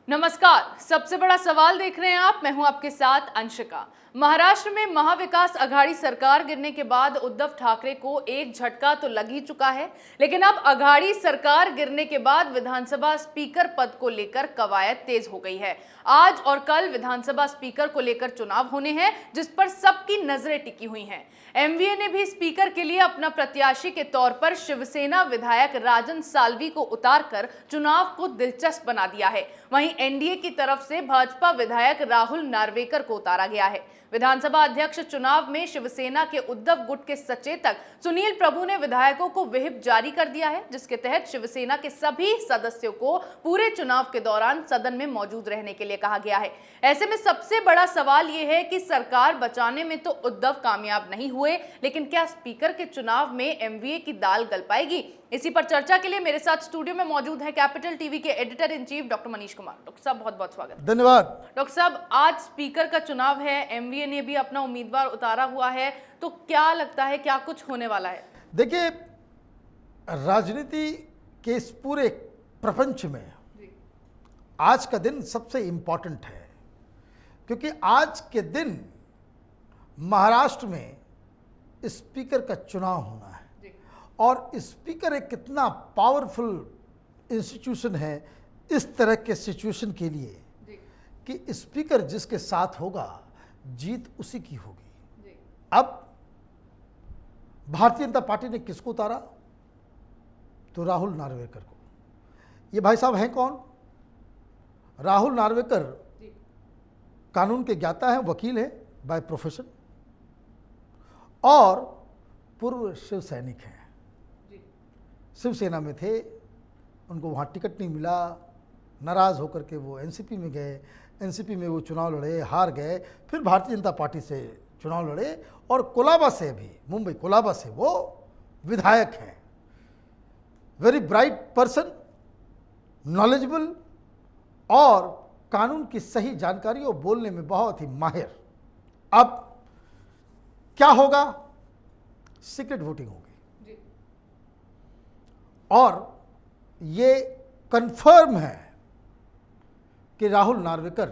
नमस्कार। सबसे बड़ा सवाल देख रहे हैं आप। मैं हूं आपके साथ अंशिका। महाराष्ट्र में महाविकास आघाड़ी सरकार गिरने के बाद उद्धव ठाकरे को एक झटका तो लग ही चुका है, लेकिन अब आघाड़ी सरकार गिरने के बाद विधानसभा स्पीकर पद को लेकर कवायद तेज हो गई है। आज और कल विधानसभा स्पीकर को लेकर चुनाव होने हैं, जिस पर सबकी नजरें टिकी हुई हैं। एमवीए ने भी स्पीकर के लिए अपना प्रत्याशी के तौर पर शिवसेना विधायक राजन साल्वी को उतारकर चुनाव को दिलचस्प बना दिया है। वहीं एनडीए की तरफ से भाजपा विधायक राहुल नार्वेकर को उतारा गया है। विधानसभा अध्यक्ष चुनाव में शिवसेना के उद्धव गुट के सचेतक सुनील प्रभु ने विधायकों को व्हिप जारी कर दिया है, जिसके तहत शिवसेना के सभी सदस्यों को पूरे चुनाव के दौरान सदन में मौजूद रहने के लिए कहा गया है। ऐसे में सबसे बड़ा सवाल यह है कि सरकार बचाने में तो उद्धव कामयाब नहीं हुए, लेकिन क्या स्पीकर के चुनाव में एमवीए की दाल गल पाएगी? इसी पर चर्चा के लिए मेरे साथ स्टूडियो में मौजूद है कैपिटल टीवी के editor in chief doctor Manish Kumar. Doctor साहब, बहुत बहुत स्वागत। धन्यवाद। डॉक्टर साहब, आज स्पीकर का चुनाव है, एमवीए ने भी अपना उम्मीदवार उतारा हुआ है, तो क्या लगता है क्या कुछ होने वाला है? देखिए, राजनीति के इस पूरे प्रपंच में आज का दिन सबसे इंपॉर्टेंट है, क्योंकि आज के दिन महाराष्ट्र में स्पीकर का चुनाव होना है। और स्पीकर एक कितना पावरफुल इंस्टीट्यूशन है इस तरह के सिचुएशन के लिए कि स्पीकर जिसके साथ होगा जीत उसी की होगी। अब भारतीय जनता पार्टी ने किसको उतारा? तो राहुल नार्वेकर को। ये भाई साहब हैं कौन? राहुल नार्वेकर कानून के ज्ञाता हैं, वकील हैं बाय प्रोफेशन और पूर्व शिव सैनिक हैं। शिवसेना में थे, उनको वहाँ टिकट नहीं मिला, नाराज़ होकर के वो एनसीपी में गए। एनसीपी में वो चुनाव लड़े, हार गए, फिर भारतीय जनता पार्टी से चुनाव लड़े और कोलाबा से, भी मुंबई कोलाबा से वो विधायक हैं। वेरी ब्राइट पर्सन, नॉलेजेबल और कानून की सही जानकारी और बोलने में बहुत ही माहिर। अब क्या होगा? सीक्रेट वोटिंग होगी और ये कंफर्म है कि राहुल नार्वेकर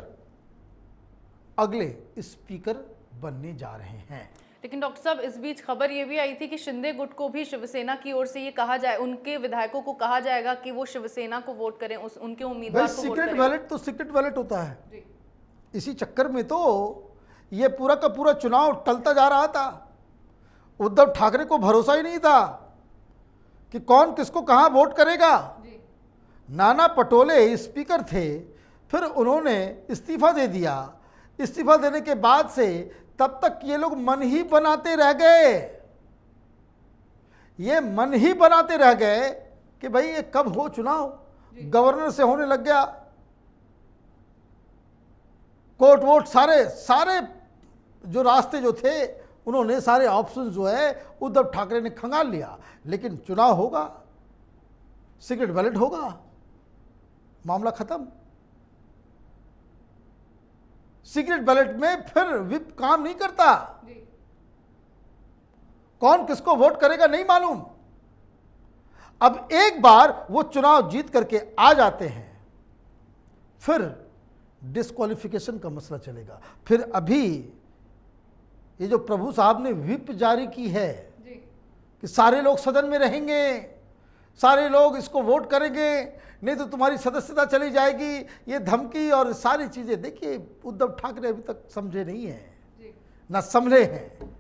अगले स्पीकर बनने जा रहे हैं। लेकिन डॉक्टर साहब, इस बीच खबर ये भी आई थी कि शिंदे गुट को भी शिवसेना की ओर से ये कहा जाए, उनके विधायकों को कहा जाएगा कि वो शिवसेना को वोट करें, उनके उम्मीदवार को वोट करें। सीक्रेट बैलेट तो सीक्रेट बैलेट होता है। इसी चक्कर में तो ये पूरा का पूरा चुनाव टलता जा रहा था। उद्धव ठाकरे को भरोसा ही नहीं था कि कौन किसको कहां वोट करेगा। नाना पटोले स्पीकर थे, फिर उन्होंने इस्तीफा दे दिया। इस्तीफा देने के बाद से तब तक ये लोग मन ही बनाते रह गए। ये मन ही बनाते रह गए कि भाई ये कब हो चुनाव। गवर्नर से होने लग गया, कोर्ट वोट, सारे जो रास्ते जो थे उन्होंने, सारे ऑप्शन जो है उद्धव ठाकरे ने खंगाल लिया। लेकिन चुनाव होगा, सीक्रेट बैलेट होगा, मामला खत्म। सीक्रेट बैलेट में फिर व्हिप काम नहीं करता। कौन किसको वोट करेगा नहीं मालूम। अब एक बार वो चुनाव जीत करके आ जाते हैं, फिर डिस्क्वालिफिकेशन का मसला चलेगा। फिर अभी ये जो प्रभु साहब ने व्हिप जारी की है कि सारे लोग सदन में रहेंगे, सारे लोग इसको वोट करेंगे, नहीं तो तुम्हारी सदस्यता चली जाएगी, ये धमकी और सारी चीज़ें। देखिए, उद्धव ठाकरे अभी तक समझे नहीं हैं, ना संभले हैं।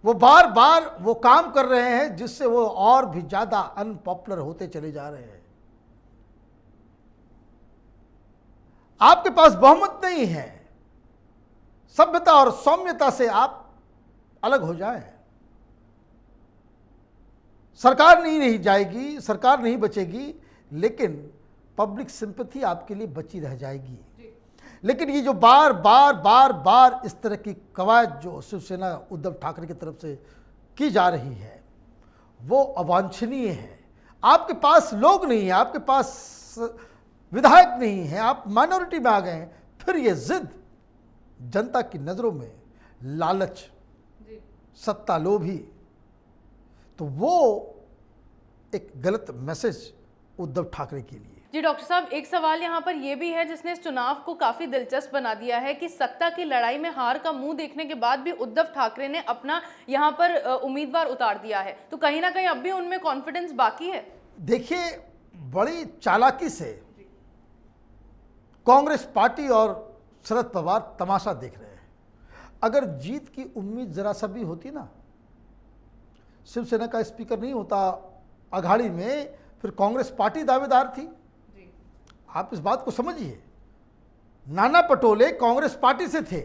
वो बार बार वो काम कर रहे हैं जिससे वो और भी ज़्यादा अनपॉपुलर होते चले जा रहे हैं। आपके पास बहुमत नहीं है, सभ्यता और सौम्यता से आप अलग हो जाएं। सरकार नहीं जाएगी, सरकार नहीं बचेगी, लेकिन पब्लिक सिंपैथी आपके लिए बची रह जाएगी। लेकिन ये जो बार बार इस तरह की कवायद जो शिवसेना उद्धव ठाकरे की तरफ से की जा रही है, वो अवांछनीय है। आपके पास लोग नहीं है, आपके पास विधायक नहीं है, आप माइनॉरिटी में आ गए हैं। फिर ये जिद, जनता की नज़रों में लालच, सत्ता लोभी, तो वो एक गलत मैसेज उद्धव ठाकरे के लिए। जी डॉक्टर साहब, एक सवाल यहाँ पर यह भी है जिसने इस चुनाव को काफी दिलचस्प बना दिया है कि सत्ता की लड़ाई में हार का मुंह देखने के बाद भी उद्धव ठाकरे ने अपना यहाँ पर उम्मीदवार उतार दिया है, तो कहीं ना कहीं अब भी उनमें कॉन्फिडेंस बाकी है। देखिए, बड़ी चालाकी से कांग्रेस पार्टी और शरद पवार तमाशा देख रहे हैं। अगर जीत की उम्मीद जरा सा भी होती ना, शिवसेना का स्पीकर नहीं होता अघाड़ी में, फिर कांग्रेस पार्टी दावेदार थी। आप इस बात को समझिए, नाना पटोले कांग्रेस पार्टी से थे,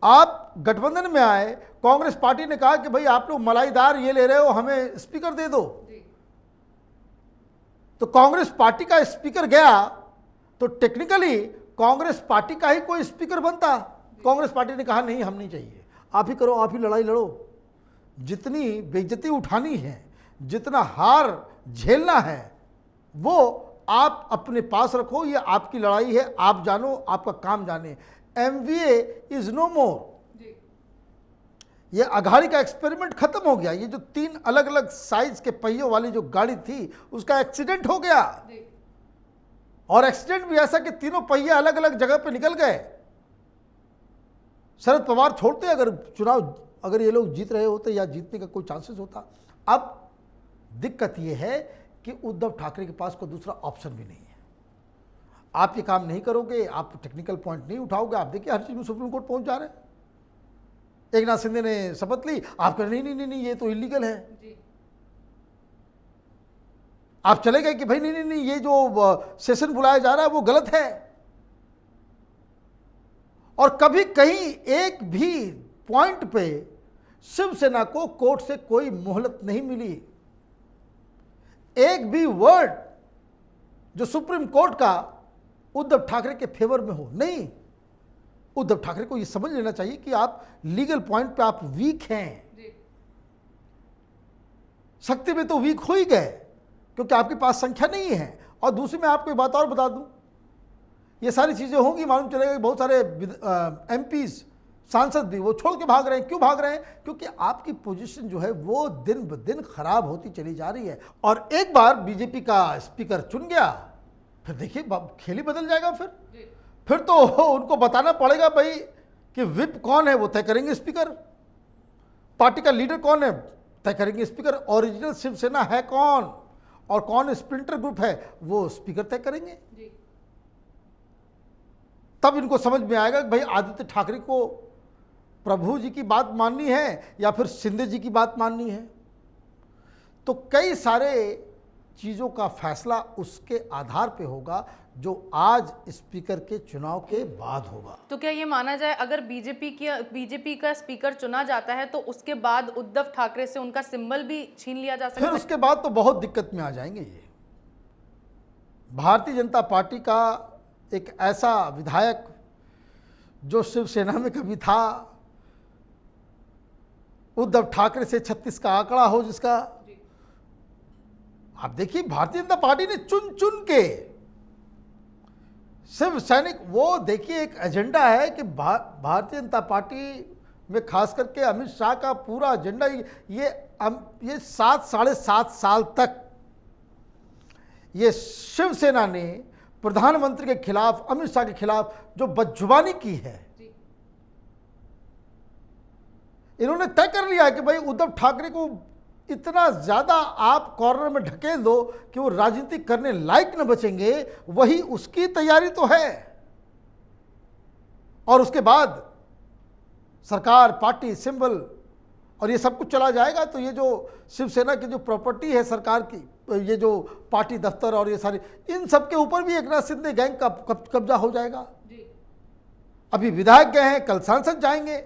आप गठबंधन में आए, कांग्रेस पार्टी ने कहा कि भाई आप लोग मलाईदार ये ले रहे हो, हमें स्पीकर दे दो। तो कांग्रेस पार्टी का स्पीकर गया तो टेक्निकली कांग्रेस पार्टी का ही कोई स्पीकर बनता। कांग्रेस पार्टी ने कहा नहीं, हम नहीं चाहिए, आप ही करो, आप ही लड़ाई लड़ो, जितनी बेइज्जती उठानी है, जितना हार झेलना है वो आप अपने पास रखो, ये आपकी लड़ाई है, आप जानो, आपका काम जाने। एमवीए इज नो मोर। ये अघाड़ी का एक्सपेरिमेंट खत्म हो गया। ये जो 3 अलग अलग साइज के पहियों वाली जो गाड़ी थी उसका एक्सीडेंट हो गया, और एक्सीडेंट भी ऐसा कि तीनों पहिए अलग अलग जगह पे निकल गए। शरद पवार छोड़ते अगर चुनाव, अगर ये लोग जीत रहे होते या जीतने का कोई चांसेस होता। अब दिक्कत ये है कि उद्धव ठाकरे के पास कोई दूसरा ऑप्शन भी नहीं है। आप ये काम नहीं करोगे, आप टेक्निकल पॉइंट नहीं उठाओगे, आप देखिए हर चीज में सुप्रीम कोर्ट पहुंच जा रहे हैं। एकनाथ शिंदे ने शपथ ली, आप कह नहीं नहीं नहीं नहीं ये तो इलीगल है जी। आप चले गए कि भाई नहीं नहीं नहीं ये जो सेशन बुलाया जा रहा है वो गलत है। और कभी कहीं एक भी पॉइंट पे शिवसेना को कोर्ट से कोई मोहलत नहीं मिली। एक भी वर्ड जो सुप्रीम कोर्ट का उद्धव ठाकरे के फेवर में हो, नहीं। उद्धव ठाकरे को यह समझ लेना चाहिए कि आप लीगल पॉइंट पे आप वीक हैं। शक्ति में तो वीक हो ही गए क्योंकि आपके पास संख्या नहीं है। और दूसरी मैं आपको एक बात और बता दूं, ये सारी चीजें होंगी, मालूम चलेगा कि बहुत सारे एमपीज सांसद भी वो छोड़ के भाग रहे हैं। क्यों भाग रहे हैं? क्योंकि आपकी पोजीशन जो है वो दिन ब दिन खराब होती चली जा रही है। और एक बार बीजेपी का स्पीकर चुन गया, फिर देखिए खेल ही बदल जाएगा। फिर तो उनको बताना पड़ेगा भाई कि विप कौन है वो तय करेंगे स्पीकर, पार्टी का लीडर कौन है तय करेंगे स्पीकर, ओरिजिनल शिवसेना है कौन और कौन स्प्लिंटर ग्रुप है वो स्पीकर तय करेंगे। तब इनको समझ में आएगा कि भाई आदित्य ठाकरे को प्रभु जी की बात माननी है या फिर शिंदे जी की बात माननी है। तो कई सारे चीज़ों का फैसला उसके आधार पे होगा जो आज स्पीकर के चुनाव के बाद होगा। तो क्या ये माना जाए अगर बीजेपी का स्पीकर चुना जाता है तो उसके बाद उद्धव ठाकरे से उनका सिंबल भी छीन लिया जा सकता है? फिर उसके बाद तो बहुत दिक्कत में आ जाएंगे। ये भारतीय जनता पार्टी का एक ऐसा विधायक जो शिवसेना में कभी था, उद्धव ठाकरे से 36 का आंकड़ा हो जिसका, आप देखिए भारतीय जनता पार्टी ने चुन चुन के शिव सैनिक, वो देखिए एक एजेंडा है कि भारतीय जनता पार्टी में खास करके अमित शाह का पूरा एजेंडा ये 7 साढ़े 7 साल तक ये शिवसेना ने प्रधानमंत्री के खिलाफ, अमित शाह के खिलाफ जो बदजुबानी की है, इन्होंने तय कर लिया है कि भाई उद्धव ठाकरे को इतना ज्यादा आप कॉर्नर में ढकेल दो कि वो राजनीति करने लायक न बचेंगे। वही उसकी तैयारी तो है। और उसके बाद सरकार, पार्टी, सिंबल और ये सब कुछ चला जाएगा। तो ये जो शिवसेना की जो प्रॉपर्टी है सरकार की, ये जो पार्टी दफ्तर और ये सारी, इन सब के ऊपर भी एकनाथ शिंदे गैंग का कब्जा हो जाएगा। अभी विधायक गए हैं, कल सांसद जाएंगे।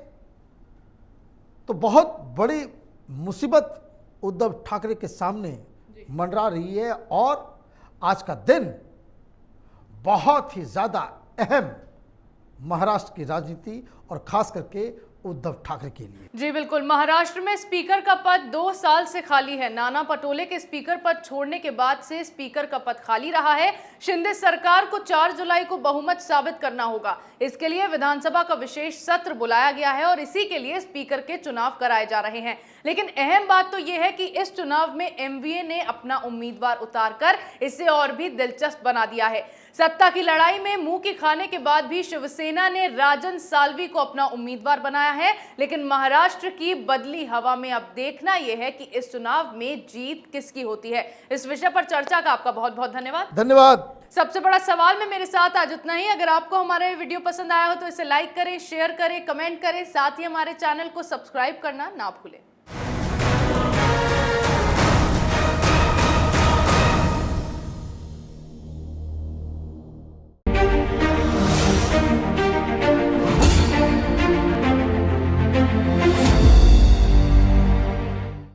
तो बहुत बड़ी मुसीबत उद्धव ठाकरे के सामने मंडरा रही है। और आज का दिन बहुत ही ज़्यादा अहम महाराष्ट्र की राजनीति और खास करके उद्धव ठाकरे के लिए। जी बिल्कुल, महाराष्ट्र में स्पीकर का पद 2 साल से खाली है। नाना पटोले के स्पीकर पद छोड़ने के बाद से स्पीकर का पद खाली रहा है। शिंदे सरकार को 4 जुलाई को बहुमत साबित करना होगा। इसके लिए विधानसभा का विशेष सत्र बुलाया गया है और इसी के लिए स्पीकर के चुनाव कराए जा रहे हैं। लेकिन अहम बात तो यह है कि इस चुनाव में एमवीए ने अपना उम्मीदवार उतारकर इसे और भी दिलचस्प बना दिया है। सत्ता की लड़ाई में मुंह की खाने के बाद भी शिवसेना ने राजन साल्वी को अपना उम्मीदवार बनाया है। लेकिन महाराष्ट्र की बदली हवा में अब देखना यह है कि इस चुनाव में जीत किसकी होती है। इस विषय पर चर्चा का आपका बहुत बहुत धन्यवाद। धन्यवाद। सबसे बड़ा सवाल में मेरे साथ आज इतना ही। अगर आपको हमारा वीडियो पसंद आया हो तो इसे लाइक करें, शेयर करें, कमेंट करें। साथ ही हमारे चैनल को सब्सक्राइब करना ना भूलें।